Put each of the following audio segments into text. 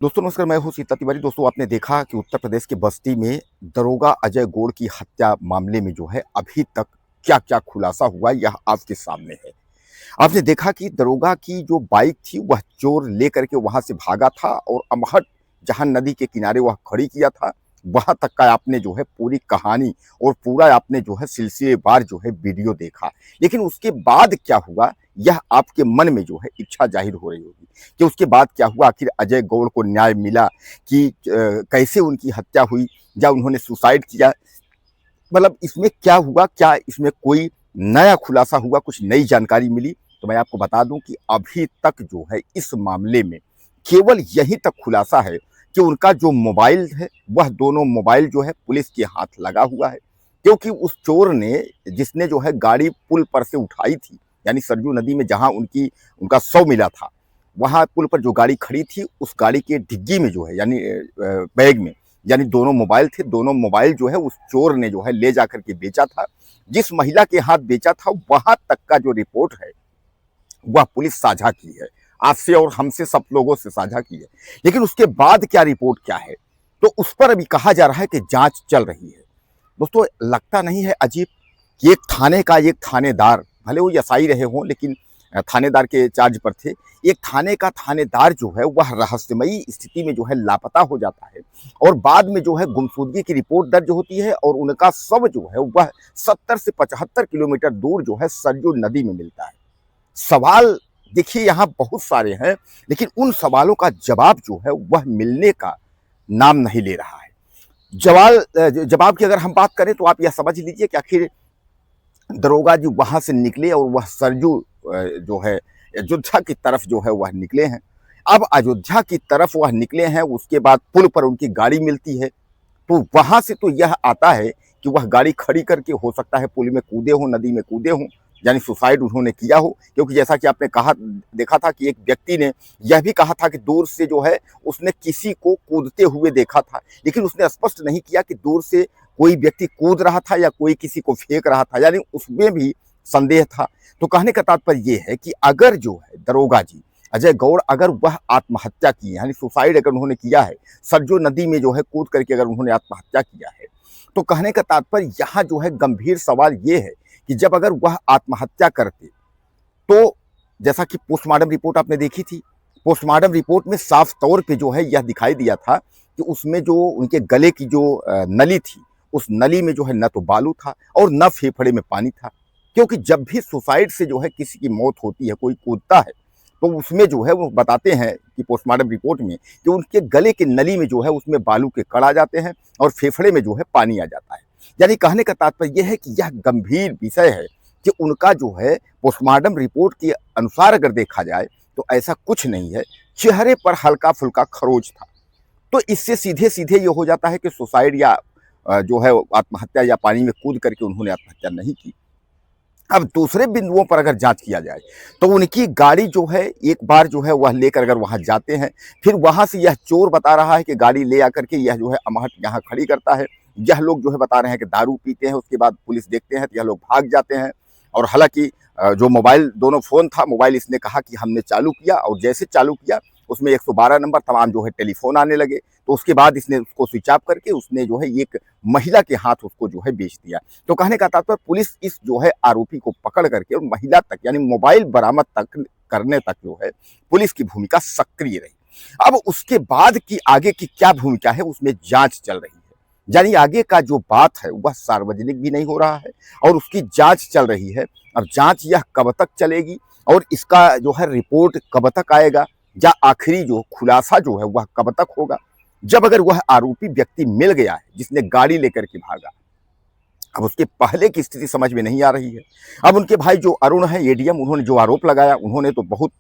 दोस्तों नमस्कार, मैं हूं सीता तिवारी। दोस्तों आपने देखा कि उत्तर प्रदेश के बस्ती में दरोगा अजय गोड़ की हत्या मामले में जो है अभी तक क्या क्या खुलासा हुआ यह आपके सामने है। आपने देखा कि दरोगा की जो बाइक थी वह चोर लेकर के वहां से भागा था और अमहट जहां नदी के किनारे वह खड़ी किया था वहां तक का आपने जो है पूरी कहानी और पूरा आपने जो है सिलसिलेवार जो है वीडियो देखा। लेकिन उसके बाद क्या हुआ यह आपके मन में जो है इच्छा जाहिर हो रही होगी कि उसके बाद क्या हुआ, आखिर अजय गौड़ को न्याय मिला कि कैसे उनकी हत्या हुई या उन्होंने सुसाइड किया। मतलब इसमें क्या हुआ, क्या इसमें कोई नया खुलासा हुआ, कुछ नई जानकारी मिली? तो मैं आपको बता दूं कि अभी तक जो है इस मामले में केवल यही तक खुलासा है कि उनका जो मोबाइल है वह दोनों मोबाइल जो है पुलिस के हाथ लगा हुआ है, क्योंकि उस चोर ने जिसने जो है गाड़ी पुल पर से उठाई थी, यानी सरजू नदी में जहां उनका शव मिला था वहां पुल पर जो गाड़ी खड़ी थी उस गाड़ी के डिग्गी में जो है यानी बैग में यानी दोनों मोबाइल थे। दोनों मोबाइल जो है उस चोर ने जो है ले जाकर के बेचा था। जिस महिला के हाथ बेचा था वहां तक का जो रिपोर्ट है वह पुलिस साझा की है, आपसे और हमसे सब लोगों से साझा की है। लेकिन उसके बाद क्या रिपोर्ट क्या है तो उस पर अभी कहा जा रहा है कि जांच चल रही है। दोस्तों लगता नहीं है अजीब कि एक थाने का एक थानेदार, भले वो एसआई रहे हों लेकिन थानेदार के चार्ज पर थे, एक थाने का थानेदार जो है वह रहस्यमयी स्थिति में जो है लापता हो जाता है और बाद में जो है गुमशुदगी की रिपोर्ट दर्ज होती है और उनका शव जो है वह 70 से 75 किलोमीटर दूर जो है सरजू नदी में मिलता है। सवाल देखिए यहाँ बहुत सारे हैं, लेकिन उन सवालों का जवाब जो है वह मिलने का नाम नहीं ले रहा है। जवाब की अगर हम बात करें तो आप यह समझ लीजिए कि आखिर दरोगा जी वहां से निकले और वह सरजू जो है अयोध्या की तरफ जो है वह निकले हैं। अब अयोध्या की तरफ वह निकले हैं, उसके बाद पुल पर उनकी गाड़ी मिलती है तो वहां से तो यह आता है कि वह गाड़ी खड़ी करके हो सकता है पुल में कूदे हो, नदी में कूदे हो, यानी सुसाइड उन्होंने किया हो। क्योंकि जैसा कि आपने कहा देखा था कि एक व्यक्ति ने यह भी कहा था कि दूर से जो है उसने किसी को कूदते हुए देखा था, लेकिन उसने स्पष्ट नहीं किया कि दूर से कोई व्यक्ति कूद रहा था या कोई किसी को फेंक रहा था, यानी उसमें भी संदेह था। तो कहने का तात्पर्य यह है कि अगर जो है दरोगा जी अजय गौड़ अगर वह आत्महत्या की यानी सुसाइड अगर उन्होंने किया है, सरजू नदी में जो है कूद करके अगर उन्होंने आत्महत्या किया है, तो कहने का तात्पर्य यहाँ जो है गंभीर सवाल ये है कि जब अगर वह आत्महत्या करते तो जैसा कि पोस्टमार्टम रिपोर्ट आपने देखी थी, पोस्टमार्टम रिपोर्ट में साफ तौर पे जो है यह दिखाई दिया था कि उसमें जो उनके गले की जो नली थी उस नली में जो है न तो बालू था और न फेफड़े में पानी था। क्योंकि जब भी सुसाइड से जो है किसी की मौत होती है, कोई कूदता है, तो उसमें जो है वो बताते हैं कि पोस्टमार्टम रिपोर्ट में कि उनके गले की नली में जो है उसमें बालू के कण आ जाते हैं और फेफड़े में जो है पानी आ जाता है। यानी कहने का तात्पर्य यह है कि यह गंभीर विषय है कि उनका जो है पोस्टमार्टम रिपोर्ट के अनुसार अगर देखा जाए तो ऐसा कुछ नहीं है, चेहरे पर हल्का फुल्का खरोच था। तो इससे सीधे सीधे ये हो जाता है कि सुसाइड या जो है आत्महत्या या पानी में कूद करके उन्होंने आत्महत्या नहीं की। अब दूसरे बिंदुओं पर अगर जांच किया जाए तो उनकी गाड़ी जो है एक बार जो है वह लेकर अगर वहां जाते हैं, फिर वहां से यह चोर बता रहा है कि गाड़ी ले आकर के यह जो है अमहट यहाँ खड़ी करता है। यह लोग जो है बता रहे हैं कि दारू पीते हैं, उसके बाद पुलिस देखते हैं तो यह लोग भाग जाते हैं। और हालांकि जो मोबाइल दोनों फोन था, मोबाइल इसने कहा कि हमने चालू किया और जैसे चालू किया उसमें 112 नंबर तमाम जो है टेलीफोन आने लगे, तो उसके बाद इसने उसको स्विच ऑफ करके उसने जो है एक महिला के हाथ उसको जो है बेच दिया। तो कहने का तात्पर्य पुलिस इस जो है आरोपी को पकड़ करके और महिला तक यानी मोबाइल बरामद तक करने तक जो है पुलिस की भूमिका सक्रिय रही। अब उसके बाद की आगे की क्या भूमिका है उसमें जांच चल रही है, यानी आगे का जो बात है वह सार्वजनिक भी नहीं हो रहा है और उसकी जांच चल रही है। अब जांच यह कब तक चलेगी और इसका जो है रिपोर्ट कब तक आएगा या आखिरी जो खुलासा जो है वह कब तक होगा, जब अगर वह आरोपी व्यक्ति मिल गया है जिसने गाड़ी लेकर के भागा। अब उसके पहले की स्थिति समझ में नहीं आ रही है। अब उनके भाई जो अरुण है एडीएम, उन्होंने जो आरोप लगाया उन्होंने तो बहुत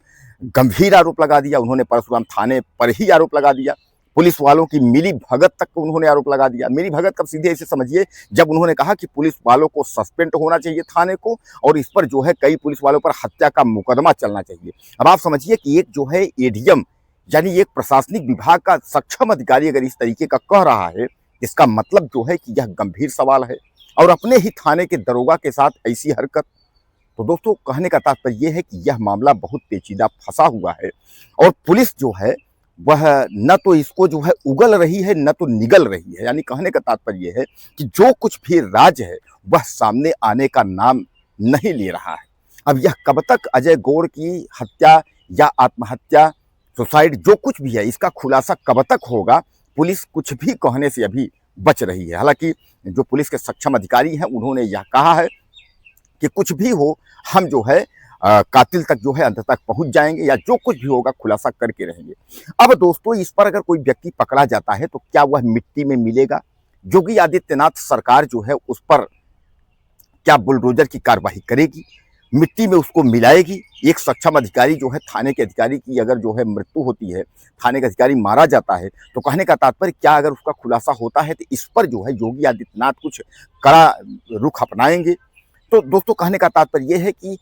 गंभीर आरोप लगा दिया। उन्होंने परशुराम थाने पर ही आरोप लगा दिया, पुलिस वालों की मिली भगत तक उन्होंने आरोप लगा दिया। मिली भगत कब, सीधे इसे समझिए जब उन्होंने कहा कि पुलिस वालों को सस्पेंड होना चाहिए थाने को और इस पर जो है कई पुलिस वालों पर हत्या का मुकदमा चलना चाहिए। अब आप समझिए कि एक जो है एडीएम यानी एक प्रशासनिक विभाग का सक्षम अधिकारी अगर इस तरीके का कह रहा है, इसका मतलब जो है कि यह गंभीर सवाल है और अपने ही थाने के दरोगा के साथ ऐसी हरकत। तो दोस्तों कहने का तात्पर्य यह है कि यह मामला बहुत पेचीदा फंसा हुआ है और पुलिस जो है वह न तो इसको जो है उगल रही है, न तो निगल रही है। यानी कहने का तात्पर्य ये है कि जो कुछ भी राज है वह सामने आने का नाम नहीं ले रहा है। अब यह कब तक अजय गौड़ की हत्या या आत्महत्या, सुसाइड, जो कुछ भी है, इसका खुलासा कब तक होगा, पुलिस कुछ भी कहने से अभी बच रही है। हालांकि जो पुलिस के सक्षम अधिकारी हैं उन्होंने यह कहा है कि कुछ भी हो, हम जो है कातिल तक जो है अंत तक पहुंच जाएंगे, या जो कुछ भी होगा खुलासा करके रहेंगे। अब दोस्तों, इस पर अगर कोई व्यक्ति पकड़ा जाता है तो क्या वह मिट्टी में मिलेगा? योगी आदित्यनाथ सरकार जो है उस पर क्या बुलडोजर की कार्रवाई करेगी, मिट्टी में उसको मिलाएगी? एक सक्षम अधिकारी जो है, थाने के अधिकारी की अगर जो है मृत्यु होती है, थाने का अधिकारी मारा जाता है, तो कहने का तात्पर्य क्या अगर उसका खुलासा होता है तो इस पर जो है योगी आदित्यनाथ कुछ कड़ा रुख अपनाएंगे? तो दोस्तों, कहने का तात्पर्य ये है कि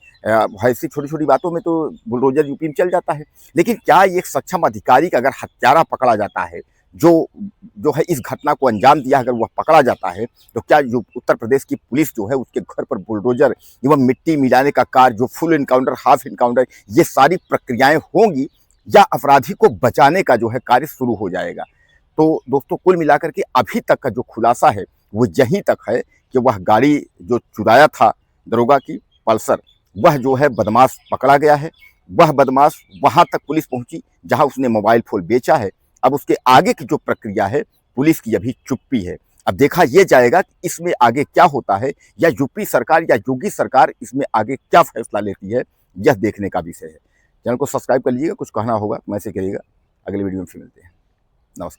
ऐसी छोटी छोटी बातों में तो बुलडोजर यूपी में चल जाता है, लेकिन क्या एक सक्षम अधिकारी का अगर हत्यारा पकड़ा जाता है, जो जो है इस घटना को अंजाम दिया, अगर वह पकड़ा जाता है, तो क्या जो उत्तर प्रदेश की पुलिस जो है उसके घर पर बुलडोजर एवं मिट्टी मिलाने का कार्य, जो फुल इनकाउंटर, हाफ इनकाउंटर, ये सारी प्रक्रियाएं होंगी, या अपराधी को बचाने का जो है कार्य शुरू हो जाएगा? तो दोस्तों, कुल मिलाकर के अभी तक का जो खुलासा है वो यहीं तक है कि वह गाड़ी जो चुराया था दरोगा की, पल्सर, वह जो है बदमाश पकड़ा गया है। वह बदमाश वहां तक पुलिस पहुंची जहां उसने मोबाइल फोन बेचा है। अब उसके आगे की जो प्रक्रिया है, पुलिस की अभी चुप्पी है। अब देखा यह जाएगा कि इसमें आगे क्या होता है, या यूपी सरकार या योगी सरकार इसमें आगे क्या फैसला लेती है, यह देखने का विषय है। चैनल को सब्सक्राइब कर लीजिएगा, कुछ कहना होगा मैसेज करिएगा। अगले वीडियो में फिर मिलते हैं। नमस्कार।